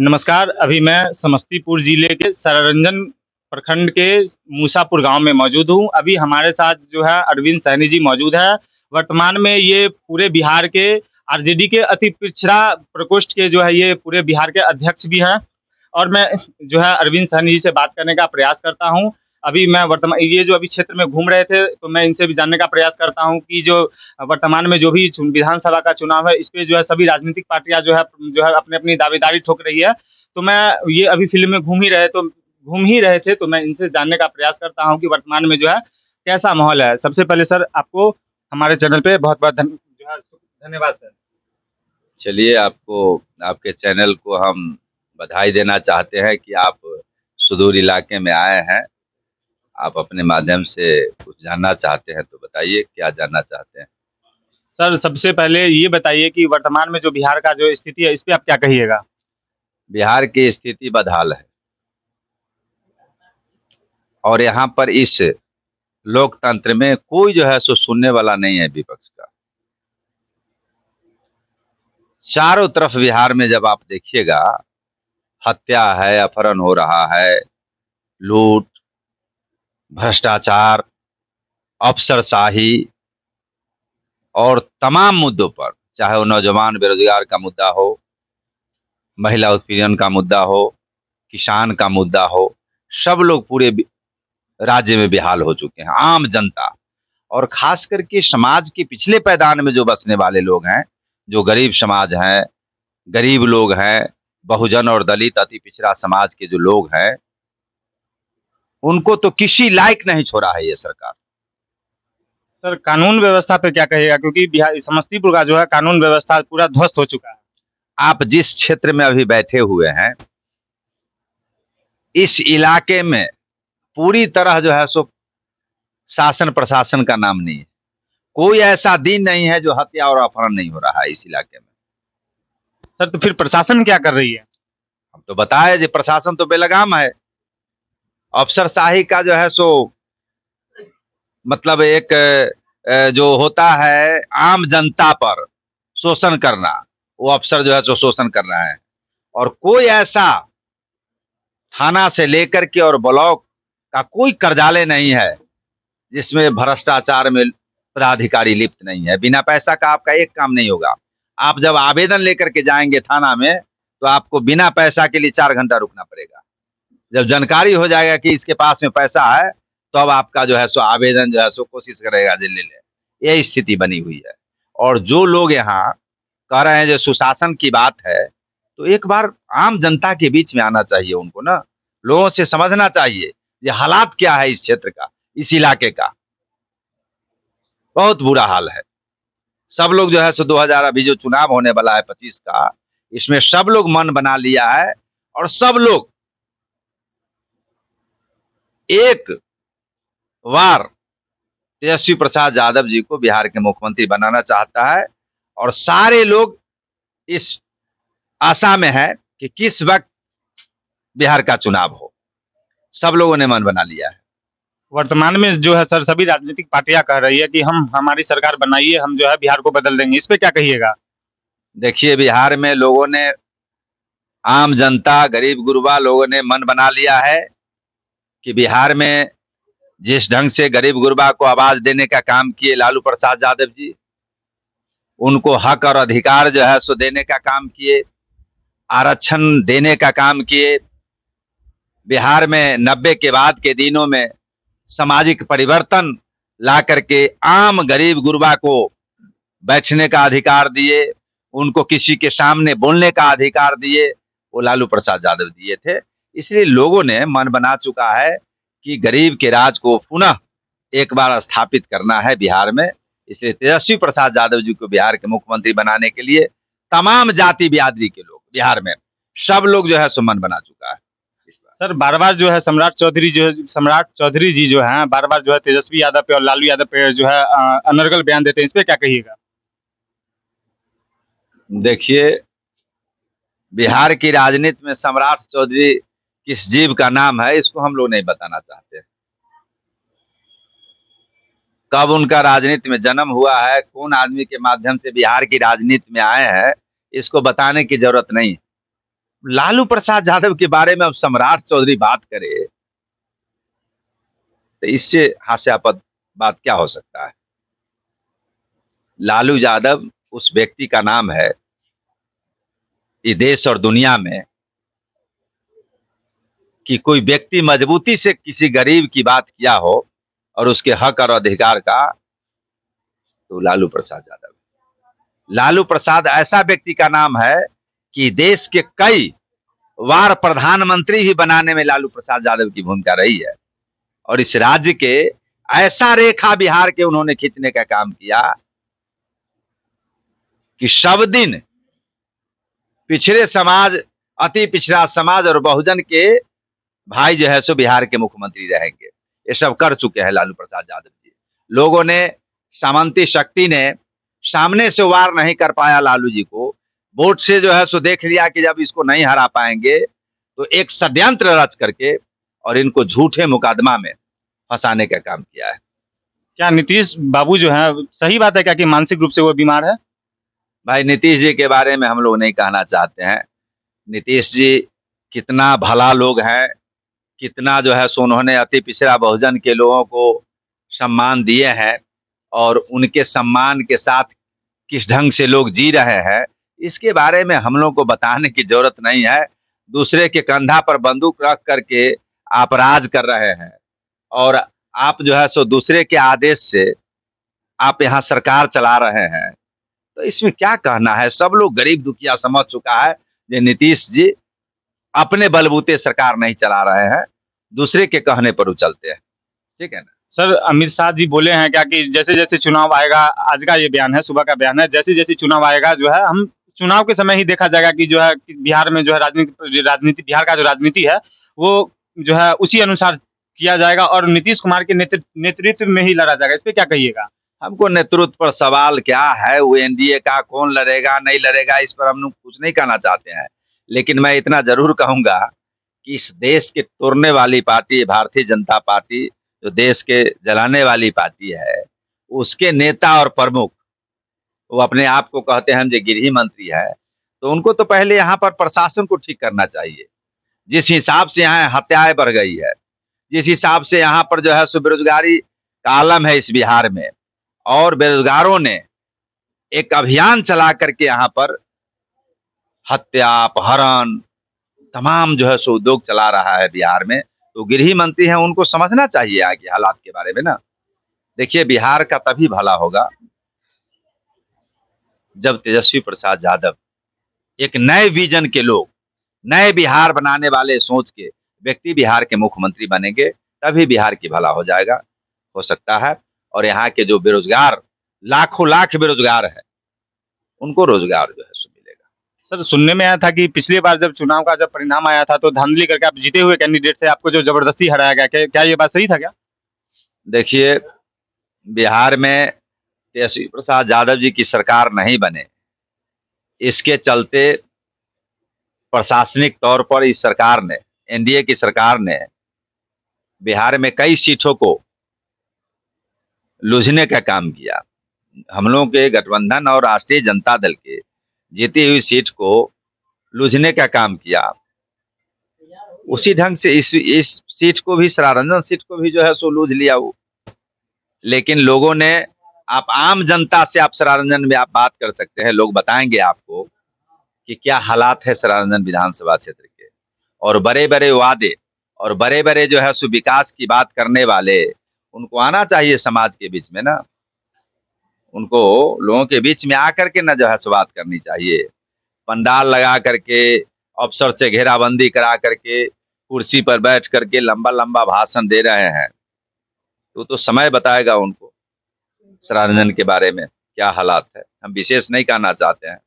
नमस्कार, अभी मैं समस्तीपुर जिले के सरारंजन प्रखंड के मूसापुर गाँव में मौजूद हूँ। अभी हमारे साथ जो है अरविंद सैनी जी मौजूद हैं। वर्तमान में ये पूरे बिहार के आरजेडी के अति पिछड़ा प्रकोष्ठ के जो है ये पूरे बिहार के अध्यक्ष भी हैं। और मैं जो है अरविंद सैनी जी से बात करने का प्रयास करता हूँ। अभी मैं वर्तमान ये जो अभी क्षेत्र में घूम रहे थे, तो मैं इनसे भी जानने का प्रयास करता हूँ कि जो वर्तमान में जो भी विधानसभा का चुनाव है, इस पे जो है सभी राजनीतिक पार्टियां जो है अपनी अपनी दावेदारी ठोक रही है। तो मैं ये अभी फील्ड में घूम ही रहे थे, तो मैं इनसे जानने का प्रयास करता हूँ कि वर्तमान में जो है कैसा माहौल है। सबसे पहले सर, आपको हमारे चैनल पे बहुत बहुत जो है धन्यवाद सर। चलिए, आपको आपके चैनल को हम बधाई देना चाहते हैं कि आप सुदूर इलाके में आए हैं। आप अपने माध्यम से कुछ जानना चाहते हैं तो बताइए, क्या जानना चाहते हैं? सर, सबसे पहले ये बताइए कि वर्तमान में जो बिहार का जो स्थिति है, इस पे आप क्या कहिएगा? बिहार की स्थिति बदहाल है और यहाँ पर इस लोकतंत्र में कोई जो है सो सुनने वाला नहीं है विपक्ष का। चारों तरफ बिहार में जब आप देखिएगा, हत्या है, अपहरण हो रहा है, लूट, भ्रष्टाचार, अफसरशाही और तमाम मुद्दों पर, चाहे वो नौजवान बेरोजगार का मुद्दा हो, महिला उत्पीड़न का मुद्दा हो, किसान का मुद्दा हो, सब लोग पूरे राज्य में बेहाल हो चुके हैं। आम जनता और खास करके समाज के पिछले पैदान में जो बसने वाले लोग हैं, जो गरीब समाज हैं, गरीब लोग हैं, बहुजन और दलित अति पिछड़ा समाज के जो लोग हैं, उनको तो किसी लायक नहीं छोड़ा है ये सरकार। सर, कानून व्यवस्था पे क्या कहिएगा? क्योंकि बिहार समस्तीपुर का जो है कानून व्यवस्था पूरा ध्वस्त हो चुका है। आप जिस क्षेत्र में अभी बैठे हुए हैं, इस इलाके में पूरी तरह जो है सो शासन प्रशासन का नाम नहीं है। कोई ऐसा दिन नहीं है जो हत्या और अपहरण नहीं हो रहा है इस इलाके में। सर, तो फिर प्रशासन क्या कर रही है? हम तो बताए जी, प्रशासन तो बेलगाम है। अफसरशाही का जो है सो मतलब एक जो होता है आम जनता पर शोषण करना, वो अफसर जो है सो शोषण कर रहा है। और कोई ऐसा थाना से लेकर के और ब्लॉक का कोई कार्यालय नहीं है जिसमें भ्रष्टाचार में पदाधिकारी लिप्त नहीं है। बिना पैसा का आपका एक काम नहीं होगा। आप जब आवेदन लेकर के जाएंगे थाना में, तो आपको बिना पैसा के लिए 4 घंटा रुकना पड़ेगा। जब जानकारी हो जाएगा कि इसके पास में पैसा है, तो अब आपका जो है सो आवेदन जो है सो कोशिश करेगा जे ले ले। यही स्थिति बनी हुई है। और जो लोग यहाँ कह रहे हैं जो सुशासन की बात है, तो एक बार आम जनता के बीच में आना चाहिए उनको ना, लोगों से समझना चाहिए ये हालात क्या है इस क्षेत्र का, इस इलाके का। बहुत बुरा हाल है। सब लोग जो है सो 2000 अभी जो चुनाव होने वाला है 25 का, इसमें सब लोग मन बना लिया है और सब लोग एक बार तेजस्वी प्रसाद यादव जी को बिहार के मुख्यमंत्री बनाना चाहता है। और सारे लोग इस आशा में है कि किस वक्त बिहार का चुनाव हो। सब लोगों ने मन बना लिया है। वर्तमान में जो है सर सभी राजनीतिक पार्टियां कह रही है कि हम हमारी सरकार बनाइए, हम जो है बिहार को बदल देंगे। इस पे क्या कहिएगा? देखिए, बिहार में लोगों ने, आम जनता, गरीब गुरबा लोगों ने मन बना लिया है कि बिहार में जिस ढंग से गरीब गुरबा को आवाज देने का काम किए लालू प्रसाद यादव जी, उनको हक और अधिकार जो है सो देने का काम किए, आरक्षण देने का काम किए। बिहार में 90 के बाद के दिनों में सामाजिक परिवर्तन ला करके आम गरीब गुरबा को बैठने का अधिकार दिए, उनको किसी के सामने बोलने का अधिकार दिए, वो लालू प्रसाद यादव दिए थे। इसलिए लोगों ने मन बना चुका है कि गरीब के राज को पुनः एक बार स्थापित करना है बिहार में। इसलिए तेजस्वी प्रसाद यादव जी को बिहार के मुख्यमंत्री बनाने के लिए तमाम जाति बिरादरी के लोग बिहार में सब लोग जो है सो मन बना चुका है। सर, बार बार जो है सम्राट चौधरी जी जो है बार बार जो है तेजस्वी यादव पे और लालू यादव पे जो है अनर्गल बयान देते हैं। इस पे क्या कहिएगा? देखिए, बिहार की राजनीति में सम्राट चौधरी किस जीव का नाम है, इसको हम लोग नहीं बताना चाहते। कब उनका राजनीति में जन्म हुआ है, कौन आदमी के माध्यम से बिहार की राजनीति में आए हैं, इसको बताने की जरूरत नहीं। लालू प्रसाद यादव के बारे में अब सम्राट चौधरी बात करे तो इससे हास्यास्पद बात क्या हो सकता है। लालू यादव उस व्यक्ति का नाम है इस देश और दुनिया में कि कोई व्यक्ति मजबूती से किसी गरीब की बात किया हो और उसके हक और अधिकार का, तो लालू प्रसाद यादव। लालू प्रसाद ऐसा व्यक्ति का नाम है कि देश के कई बार प्रधानमंत्री भी बनाने में लालू प्रसाद यादव की भूमिका रही है और इस राज्य के ऐसा रेखा बिहार के उन्होंने खींचने का काम किया कि सब दिन पिछड़े समाज, अति पिछड़ा समाज और बहुजन के भाई जो है सो बिहार के मुख्यमंत्री रहेंगे। ये सब कर चुके हैं लालू प्रसाद यादव जी। लोगों ने, सामंती शक्ति ने सामने से वार नहीं कर पाया लालू जी को, वोट से जो है सो देख लिया कि जब इसको नहीं हरा पाएंगे तो एक षड्यंत्र रच करके और इनको झूठे मुकदमा में फंसाने का काम किया है। क्या नीतीश बाबू जो है, सही बात है क्या कि मानसिक रूप से वो बीमार है? भाई नीतीश जी के बारे में हम लोग नहीं कहना चाहते हैं। नीतीश जी कितना भला लोग हैं, कितना जो है सो उन्होंने अति पिछड़ा बहुजन के लोगों को सम्मान दिए हैं और उनके सम्मान के साथ किस ढंग से लोग जी रहे हैं, इसके बारे में हम लोग को बताने की जरूरत नहीं है। दूसरे के कंधा पर बंदूक रख करके आप राज कर रहे हैं और आप जो है सो दूसरे के आदेश से आप यहाँ सरकार चला रहे हैं, तो इसमें क्या कहना है। सब लोग गरीब दुखिया समझ चुका है कि नीतीश जी अपने बलबूते सरकार नहीं चला रहे हैं, दूसरे के कहने पर उछलते हैं। ठीक है ना। सर, अमित शाह जी बोले हैं क्या कि जैसे-जैसे चुनाव आएगा, आज का ये बयान है, सुबह का बयान है, जैसे-जैसे चुनाव आएगा जो है, हम चुनाव के समय ही देखा जाएगा कि जो है कि बिहार में जो है राजनीति बिहार का जो राजनीति है, वो जो है उसी अनुसार किया जाएगा और नीतीश कुमार के नेतृत्व में ही लड़ा जाएगा। इस पे क्या कहिएगा? हमको नेतृत्व पर सवाल क्या है, वो एनडीए का कौन लड़ेगा नहीं लड़ेगा इस पर हम लोग कुछ नहीं कहना चाहते हैं, लेकिन मैं इतना जरूर कहूंगा कि इस देश के तोड़ने वाली पार्टी भारतीय जनता पार्टी, जो देश के जलाने वाली पार्टी है, उसके नेता और प्रमुख, वो अपने आप को कहते हैं जो गृह मंत्री है, तो उनको तो पहले यहाँ पर प्रशासन को ठीक करना चाहिए। जिस हिसाब से यहाँ हत्याएं बढ़ गई है, जिस हिसाब से यहाँ पर जो है सो बेरोजगारी का आलम है इस बिहार में, और बेरोजगारों ने एक अभियान चला करके यहाँ पर हत्या, अपहरण, तमाम जो है सो उद्योग चला रहा है बिहार में, तो गृह मंत्री हैं, उनको समझना चाहिए आगे हालात के बारे में ना। देखिए, बिहार का तभी भला होगा जब तेजस्वी प्रसाद यादव एक नए विजन के लोग, नए बिहार बनाने वाले सोच के व्यक्ति बिहार के मुख्यमंत्री बनेंगे, तभी बिहार की भला हो जाएगा, हो सकता है। और यहाँ के जो बेरोजगार, लाखों लाख बेरोजगार है, उनको रोजगार जो है सो मिलेगा। सर, सुनने में आया था कि पिछली बार जब चुनाव का जब परिणाम आया था, तो धांधली करके आप जीते हुए कैंडिडेट थे, आपको जो जबरदस्ती हराया गया, क्या ये बात सही था क्या? देखिए, बिहार में तेजस्वी प्रसाद यादव जी की सरकार नहीं बने, इसके चलते प्रशासनिक तौर पर इस सरकार ने, एनडीए की सरकार ने बिहार में कई सीटों को लूझने का काम किया। हम लोगों के गठबंधन और राष्ट्रीय जनता दल के जीती हुई सीट को लूझने का काम किया। उसी ढंग से इस सीट को भी, सरारंजन सीट को भी जो है सो लूझ लिया वो। लेकिन लोगों ने, आप आम जनता से आप सरारंजन में आप बात कर सकते हैं, लोग बताएंगे आपको कि क्या हालात है सरारंजन विधानसभा क्षेत्र के। और बड़े बड़े वादे और बड़े बड़े जो है सो विकास की बात करने वाले, उनको आना चाहिए समाज के बीच में ना, उनको लोगों के बीच में आकर के ना जो है सो बात करनी चाहिए। पंडाल लगा करके, अफसर से घेराबंदी करा करके, कुर्सी पर बैठ करके लंबा लंबा भाषण दे रहे हैं, तो समय बताएगा उनको सरारंजन के बारे में क्या हालात है। हम विशेष नहीं कहना चाहते हैं,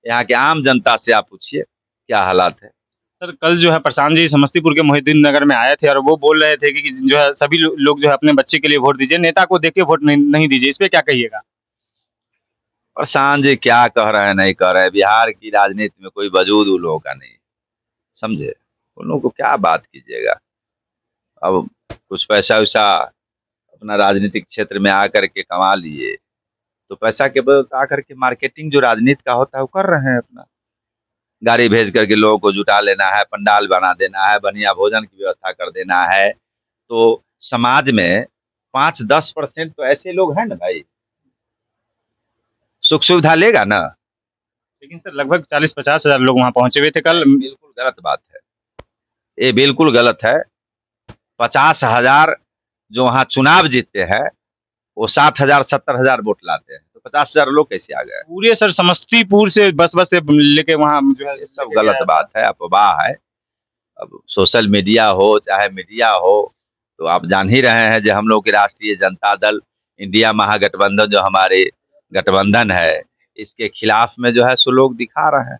यहाँ के आम जनता से आप पूछिए क्या हालात है। सर, कल जो है प्रशांत जी समस्तीपुर के मोहिउद्दीन नगर में आए थे और वो बोल रहे थे कि जो है सभी लोग जो है अपने बच्चे के लिए वोट दीजिए, नेता को देख के वोट नहीं दीजिए। इस पे क्या कहिएगा? प्रशांत जी क्या कह रहे हैं नहीं कह रहे हैं, बिहार की राजनीति में कोई वजूद उन लोगों का नहीं, समझे। उन लोगों को क्या बात कीजिएगा। अब कुछ पैसा वैसा अपना राजनीतिक क्षेत्र में आकर के कमा लिए, तो पैसा के बदौलत आकर के मार्केटिंग जो राजनीति का होता है वो कर रहे हैं अपना। गाड़ी भेज करके लोगों को जुटा लेना है, पंडाल बना देना है, बढ़िया भोजन की व्यवस्था कर देना है। तो समाज में 5-10% तो ऐसे लोग हैं ना भाई, सुख सुविधा लेगा ना। लेकिन सर लगभग 40-50 हजार लोग वहाँ पहुंचे हुए थे कल। बिल्कुल गलत बात है, ये बिल्कुल गलत है। 50,000 जो वहाँ चुनाव जीतते हैं वो 60,000-70,000 वोट लाते हैं, तो 50,000 लोग कैसे आ गए? पूरे सर समस्तीपुर से बस से लेके वहाँ जो है ये सब लेके गलत गया था। बात है, अफवाह है। अब सोशल मीडिया हो चाहे मीडिया हो, तो आप जान ही रहे हैं जो हम लोग के राष्ट्रीय जनता दल इंडिया महागठबंधन जो हमारे गठबंधन है, इसके खिलाफ में जो है सो लोग दिखा रहे हैं।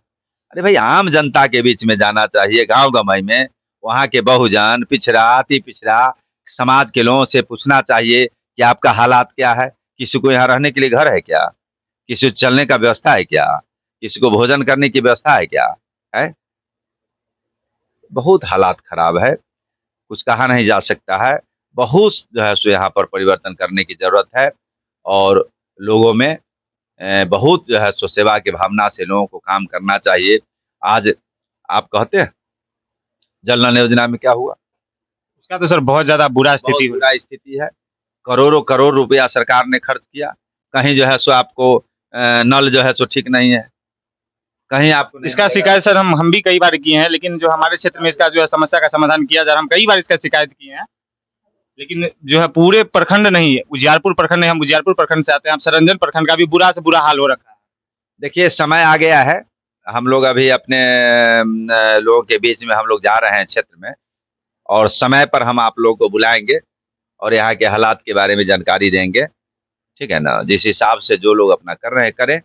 अरे भाई, आम जनता के बीच में जाना चाहिए, गांव गमाई में, वहाँ के बहुजन, पिछड़ा, अति पिछड़ा समाज के लोगों से पूछना चाहिए कि आपका हालात क्या है। किसी को यहाँ रहने के लिए घर है क्या? किसी को चलने का व्यवस्था है क्या? किसी को भोजन करने की व्यवस्था है क्या? है? बहुत हालात खराब है, कुछ कहा नहीं जा सकता है। बहुत जो है सो यहाँ पर परिवर्तन करने की ज़रूरत है और लोगों में बहुत जो है सो सेवा की भावना से लोगों को काम करना चाहिए। आज आप कहते हैं जल नल योजना में क्या हुआ? उसका तो सर बहुत ज्यादा बुरा बहुत स्थिति हुई। बुरा स्थिति है। करोड़ों करोड़ रुपया सरकार ने खर्च किया, कहीं जो है सो आपको नल जो है सो ठीक नहीं है, कहीं आपको नहीं इसका मिलेगा। शिकायत सर हम भी कई बार किए हैं, लेकिन जो हमारे क्षेत्र में इसका जो है समस्या का समाधान किया जा रहा है, हम कई बार इसका शिकायत किए हैं, लेकिन जो है पूरे प्रखंड नहीं है, उजियारपुर प्रखंड नहीं, हम उजियारपुर प्रखंड से आते हैं, हम सरंजन प्रखंड का भी बुरा से बुरा हाल हो रखा है। देखिए, समय आ गया है, हम लोग अभी अपने लोगों के बीच में हम लोग जा रहे हैं क्षेत्र में, और समय पर हम आप लोगों को बुलाएंगे और यहाँ के हालात के बारे में जानकारी देंगे, ठीक है ना? जिस हिसाब से जो लोग अपना कर रहे हैं करें,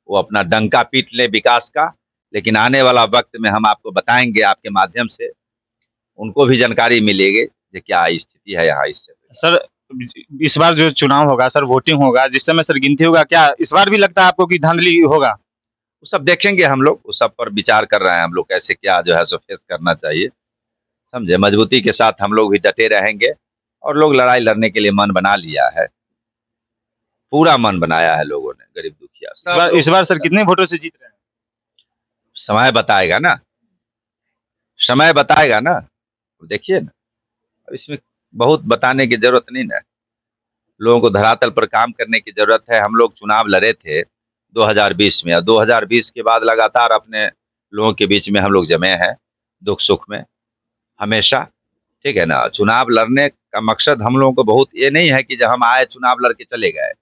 वो अपना डंका पीट लें विकास का, लेकिन आने वाला वक्त में हम आपको बताएंगे आपके माध्यम से, उनको भी जानकारी मिलेगी कि क्या स्थिति है यहाँ इस क्षेत्र सर इस बार जो चुनाव होगा सर, वोटिंग होगा, जिस समय सर गिनती होगा, क्या इस बार भी लगता है आपको कि धांधली होगा? वो सब देखेंगे हम लोग, उस सब पर विचार कर रहे हैं हम लोग, कैसे क्या जो है सो फेस करना चाहिए, समझे? मजबूती के साथ हम लोग भी डटे रहेंगे और लोग लड़ाई लड़ने के लिए मन बना लिया है, पूरा मन बनाया है लोगों ने, गरीब दुखिया सब इस बार सर कितने वोटों से जीत रहे हैं? समय बताएगा ना, समय बताएगा ना। देखिए ना, अब इसमें बहुत बताने की जरूरत नहीं ना, लोगों को धरातल पर काम करने की जरूरत है। हम लोग चुनाव लड़े थे 2020 में, और 2020 के बाद लगातार अपने लोगों के बीच में हम लोग जमे हैं, दुख सुख में हमेशा, ठीक है ना? चुनाव लड़ने का मकसद हम लोगों को बहुत ये नहीं है कि जब हम आए चुनाव लड़ के चले गए,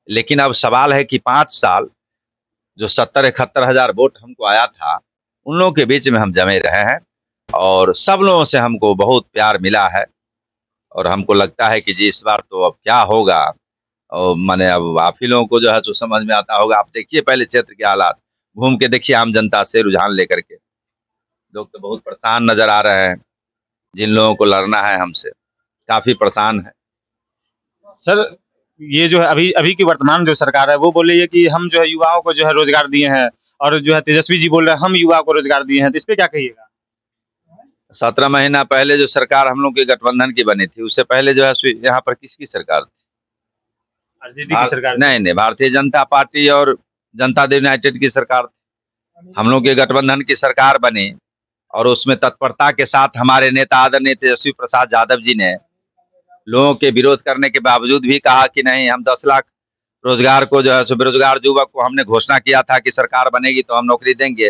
लेकिन अब सवाल है कि 5 साल जो 70-71 हजार वोट हमको आया था, उन लोगों के बीच में हम जमे रहे हैं और सब लोगों से हमको बहुत प्यार मिला है, और हमको लगता है कि जी इस बार तो अब क्या होगा, और माने अब आप ही लोगों को जो है तो समझ में आता होगा। आप देखिए पहले क्षेत्र के हालात, घूम के देखिए आम जनता से रुझान लेकर के, लोग तो बहुत परेशान नजर आ रहे हैं, जिन लोगों को लड़ना है हमसे काफी परेशान है। सर ये जो है अभी अभी की वर्तमान जो सरकार है, वो बोल रही है कि हम जो है युवाओं को जो है रोजगार दिए हैं, और जो है तेजस्वी जी बोल रहे हैं हम युवाओं को रोजगार दिए हैं, तो इस पे क्या कहिएगा? 17 महीना पहले जो सरकार हम लोग के गठबंधन की बनी थी, उससे पहले जो है यहाँ पर किसकी सरकार थी? आरजेडी की सरकार थी। नहीं नहीं, भारतीय जनता पार्टी और जनता दल यूनाइटेड की सरकार थी। हम लोग के गठबंधन की सरकार बनी और उसमें तत्परता के साथ हमारे नेता आदरणीय तेजस्वी प्रसाद यादव जी ने लोगों के विरोध करने के बावजूद भी कहा कि नहीं, हम 10 लाख रोजगार को जो है सो बेरोजगार युवक को हमने घोषणा किया था कि सरकार बनेगी तो हम नौकरी देंगे।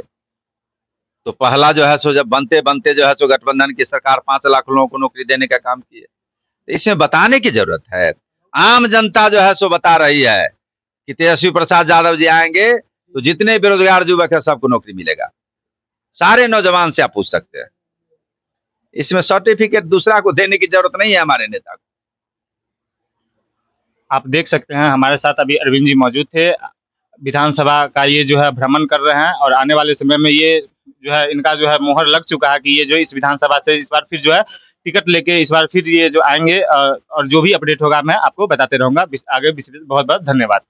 तो पहला जो है सो जब बनते बनते जो है सो गठबंधन की सरकार 5 लाख लोगों को नौकरी देने का काम किए। तो इसमें बताने की जरूरत है, आम जनता जो है सो बता रही है कि तेजस्वी प्रसाद यादव जी आएंगे तो जितने बेरोजगार युवक है सबको नौकरी मिलेगा। सारे नौजवान से आप पूछ सकते हैं, इसमें सर्टिफिकेट दूसरा को देने की जरूरत नहीं है हमारे नेता को। आप देख सकते हैं हमारे साथ अभी अरविंद जी मौजूद थे, विधानसभा का ये जो है भ्रमण कर रहे हैं, और आने वाले समय में ये जो है इनका जो है मोहर लग चुका है कि ये जो इस विधानसभा से इस बार फिर जो है टिकट लेके इस बार फिर ये जो आएंगे, और जो भी अपडेट होगा मैं आपको बताते रहूंगा आगे। बहुत बहुत धन्यवाद।